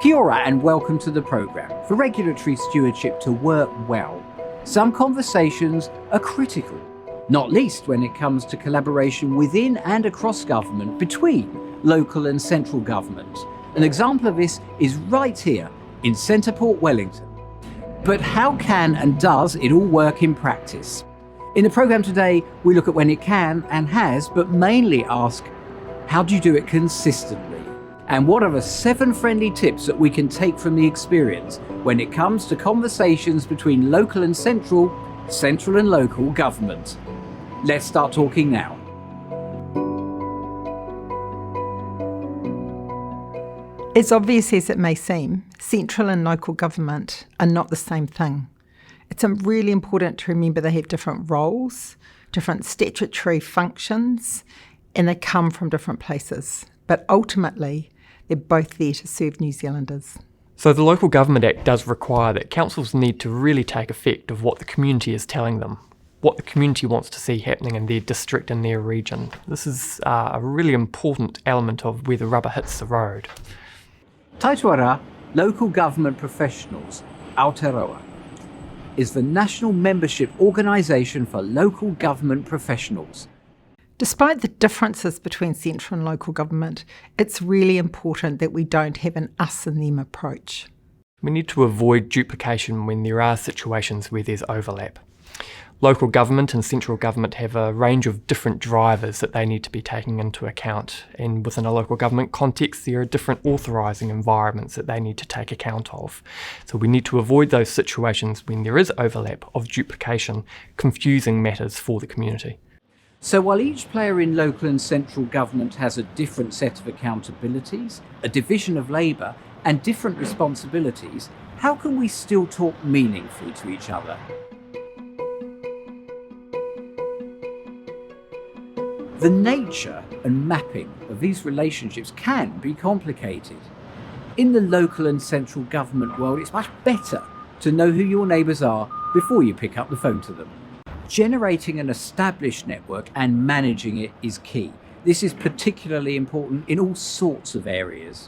Kia ora and welcome to the programme. For regulatory stewardship to work well, some conversations are critical, not least when it comes to collaboration within and across government between local and central government. An example of this is right here in Centreport, Wellington. But how can and does it all work in practice? In the programme today, we look at when it can and has, but mainly ask, how do you do it consistently? And what are the 7 friendly tips that we can take from the experience when it comes to conversations between local and central and local government? Let's start talking now. As obvious as it may seem, central and local government are not the same thing. It's really important to remember they have different roles, different statutory functions, and they come from different places. But ultimately, they're both there to serve New Zealanders. So the Local Government Act does require that councils need to really take effect of what the community is telling them, what the community wants to see happening in their district and their region. This is a really important element of where the rubber hits the road. Taituara Local Government Professionals, Aotearoa, is the national membership organisation for local government professionals. Despite the differences between central and local government, it's really important that we don't have an us and them approach. We need to avoid duplication when there are situations where there's overlap. Local government and central government have a range of different drivers that they need to be taking into account, and within a local government context there are different authorising environments that they need to take account of. So we need to avoid those situations when there is overlap of duplication, confusing matters for the community. So while each player in local and central government has a different set of accountabilities, a division of labour and different responsibilities, how can we still talk meaningfully to each other? The nature and mapping of these relationships can be complicated. In the local and central government world, it's much better to know who your neighbours are before you pick up the phone to them. Generating an established network and managing it is key. This is particularly important in all sorts of areas.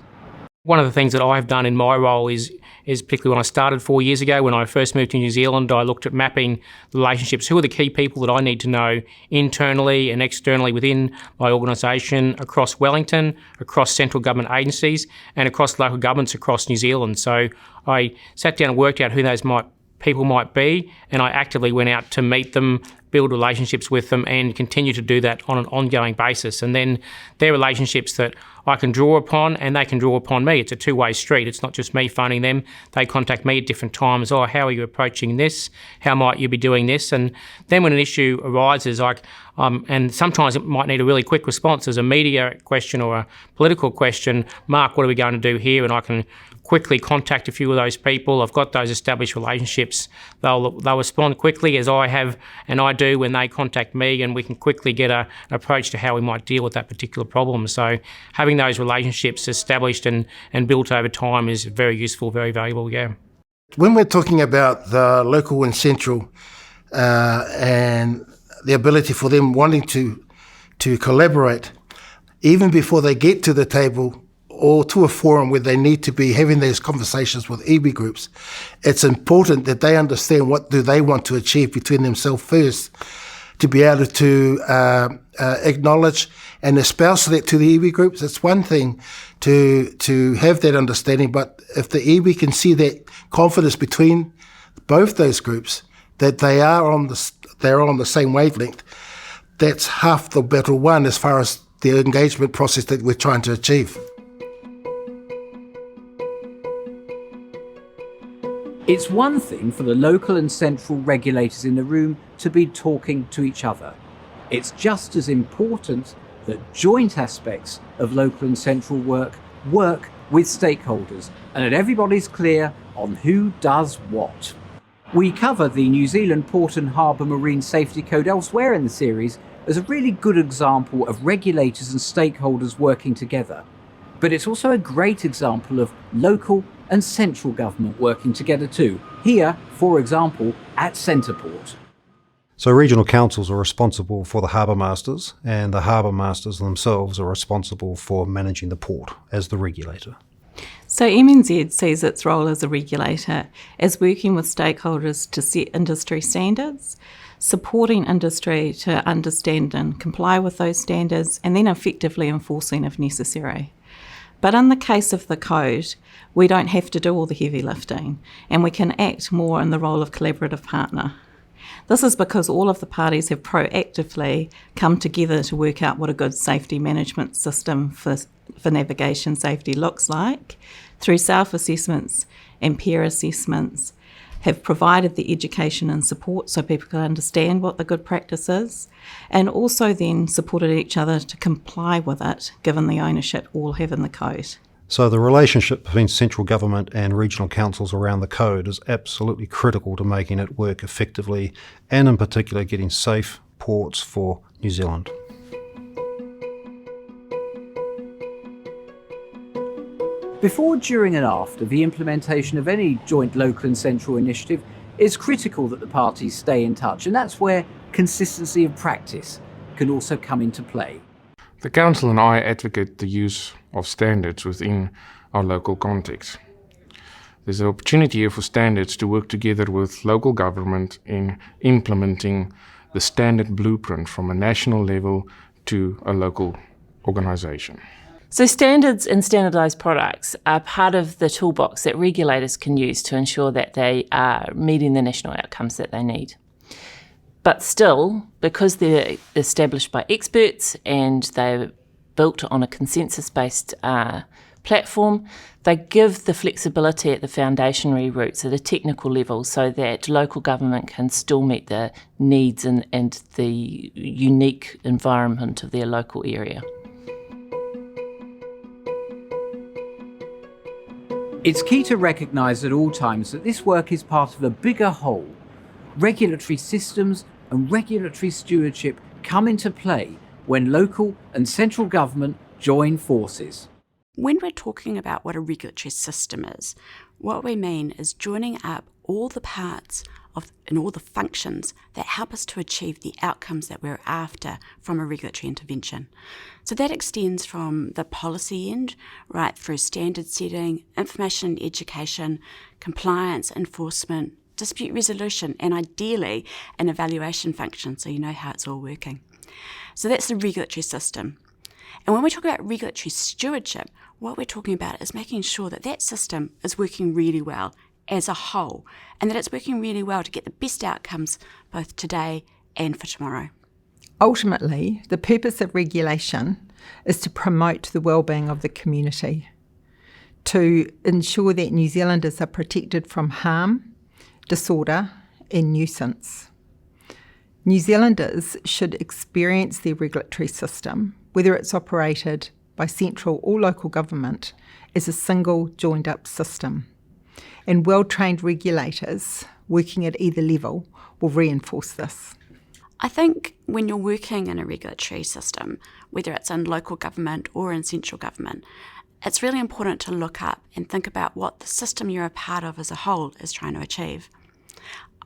One of the things that I've done in my role is particularly when I started 4 years ago, when I first moved to New Zealand, I looked at mapping relationships. Who are the key people that I need to know internally and externally within my organisation, across Wellington, across central government agencies and across local governments across New Zealand. So I sat down and worked out who those people might be, and I actively went out to meet them, build relationships with them and continue to do that on an ongoing basis. And then they're relationships that I can draw upon and they can draw upon me. It's a two-way street. It's not just me phoning them. They contact me at different times. Oh, how are you approaching this? How might you be doing this? And then when an issue arises, and sometimes it might need a really quick response as a media question or a political question, Mark, what are we going to do here? And I can quickly contact a few of those people. I've got those established relationships. They'll respond quickly as I have and I do when they contact me, and we can quickly get an approach to how we might deal with that particular problem. So having those relationships established and built over time is very useful, very valuable, yeah. When we're talking about the local and central and the ability for them wanting to collaborate, even before they get to the table or to a forum where they need to be having those conversations with iwi groups, it's important that they understand what do they want to achieve between themselves first, to be able to acknowledge and espouse that to the iwi groups. It's one thing to have that understanding, but if the iwi can see that confidence between both those groups, that they're on the same wavelength, that's half the battle won as far as the engagement process that we're trying to achieve. It's one thing for the local and central regulators in the room to be talking to each other. It's just as important that joint aspects of local and central work with stakeholders and that everybody's clear on who does what. We cover the New Zealand Port and Harbour Marine Safety Code elsewhere in the series as a really good example of regulators and stakeholders working together. But it's also a great example of local and central government working together too. Here, for example, at Centreport. So regional councils are responsible for the harbour masters, and the harbour masters themselves are responsible for managing the port as the regulator. So MNZ sees its role as a regulator as working with stakeholders to set industry standards, supporting industry to understand and comply with those standards, and then effectively enforcing if necessary. But in the case of the code, we don't have to do all the heavy lifting, and we can act more in the role of collaborative partner. This is because all of the parties have proactively come together to work out what a good safety management system for navigation safety looks like, through self-assessments and peer assessments, have provided the education and support so people can understand what the good practice is, and also then supported each other to comply with it, given the ownership all have in the code. So the relationship between central government and regional councils around the code is absolutely critical to making it work effectively, and in particular getting safe ports for New Zealand. Before, during and after the implementation of any joint local and central initiative, it's critical that the parties stay in touch, and that's where consistency of practice can also come into play. The Council and I advocate the use of standards within our local context. There's an opportunity here for standards to work together with local government in implementing the standard blueprint from a national level to a local organisation. So standards and standardised products are part of the toolbox that regulators can use to ensure that they are meeting the national outcomes that they need. But still, because they're established by experts and they're built on a consensus-based platform, they give the flexibility at the foundationary roots at a technical level so that local government can still meet the needs and the unique environment of their local area. It's key to recognise at all times that this work is part of a bigger whole. Regulatory systems and regulatory stewardship come into play when local and central government join forces. When we're talking about what a regulatory system is, what we mean is joining up all the parts and all the functions that help us to achieve the outcomes that we're after from a regulatory intervention. So that extends from the policy end right through standard setting, information and education, compliance, enforcement, dispute resolution, and ideally an evaluation function so you know how it's all working. So that's the regulatory system. And when we talk about regulatory stewardship, what we're talking about is making sure that that system is working really well as a whole, and that it's working really well to get the best outcomes both today and for tomorrow. Ultimately, the purpose of regulation is to promote the well-being of the community, to ensure that New Zealanders are protected from harm, disorder and nuisance. New Zealanders should experience their regulatory system, whether it's operated by central or local government, as a single joined-up system. And well-trained regulators working at either level will reinforce this. I think when you're working in a regulatory system, whether it's in local government or in central government, it's really important to look up and think about what the system you're a part of as a whole is trying to achieve.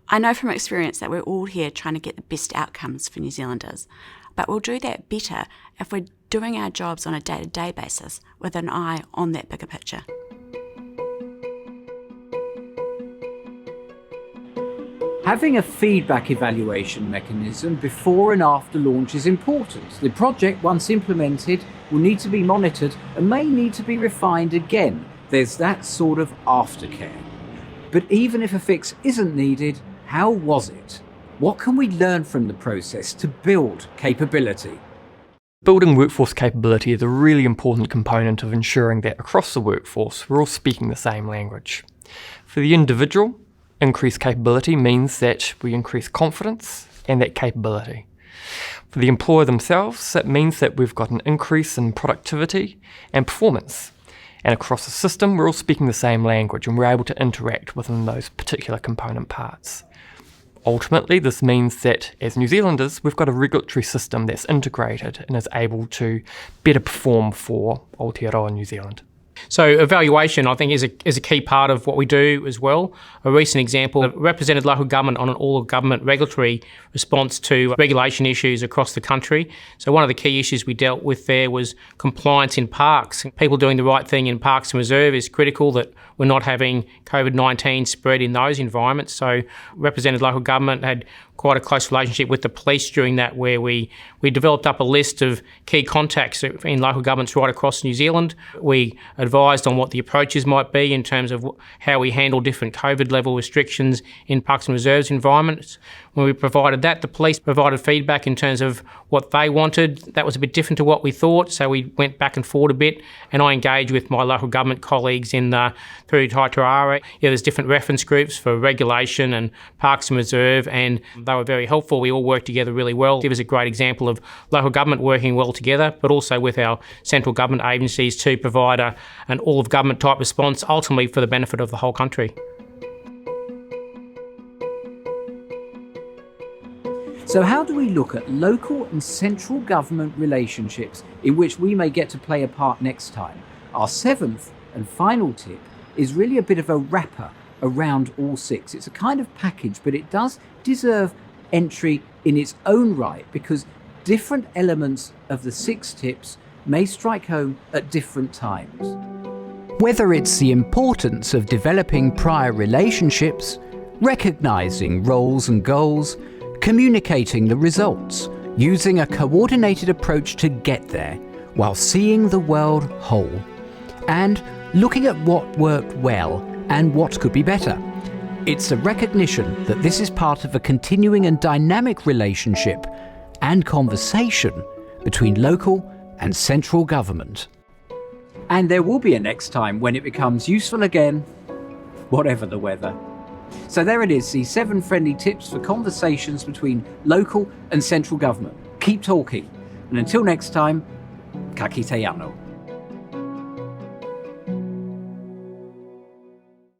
I know from experience that we're all here trying to get the best outcomes for New Zealanders, but we'll do that better if we're doing our jobs on a day-to-day basis with an eye on that bigger picture. Having a feedback evaluation mechanism before and after launch is important. The project, once implemented, will need to be monitored and may need to be refined again. There's that sort of aftercare. But even if a fix isn't needed, how was it? What can we learn from the process to build capability? Building workforce capability is a really important component of ensuring that across the workforce we're all speaking the same language. For the individual, increased capability means that we increase confidence and that capability. For the employer themselves, it means that we've got an increase in productivity and performance. And across the system, we're all speaking the same language and we're able to interact within those particular component parts. Ultimately, this means that as New Zealanders, we've got a regulatory system that's integrated and is able to better perform for Aotearoa New Zealand. So evaluation, I think, is a key part of what we do as well. A recent example represented local government on an all-of-government regulatory response to regulation issues across the country. So one of the key issues we dealt with there was compliance in parks. People doing the right thing in parks and reserve is critical, that we're not having COVID-19 spread in those environments. So represented local government had quite a close relationship with the police during that, where we developed up a list of key contacts in local governments right across New Zealand. We advised on what the approaches might be in terms of how we handle different COVID level restrictions in parks and reserves environments. When we provided that, the police provided feedback in terms of what they wanted. That was a bit different to what we thought, so we went back and forth a bit, and I engaged with my local government colleagues through Taitara. There's different reference groups for regulation and parks and reserve, and they were very helpful. We all worked together really well. It was a great example of local government working well together, but also with our central government agencies to provide an all-of-government type response, ultimately for the benefit of the whole country. So how do we look at local and central government relationships in which we may get to play a part next time? Our seventh and final tip is really a bit of a wrapper around all six. It's a kind of package, but it does deserve entry in its own right, because different elements of the 6 tips may strike home at different times. Whether it's the importance of developing prior relationships, recognising roles and goals, communicating the results, using a coordinated approach to get there while seeing the world whole, and looking at what worked well and what could be better. It's a recognition that this is part of a continuing and dynamic relationship and conversation between local and central government. And there will be a next time when it becomes useful again, whatever the weather. So there it is, the 7 friendly tips for conversations between local and central government. Keep talking. And until next time, ka kite anō.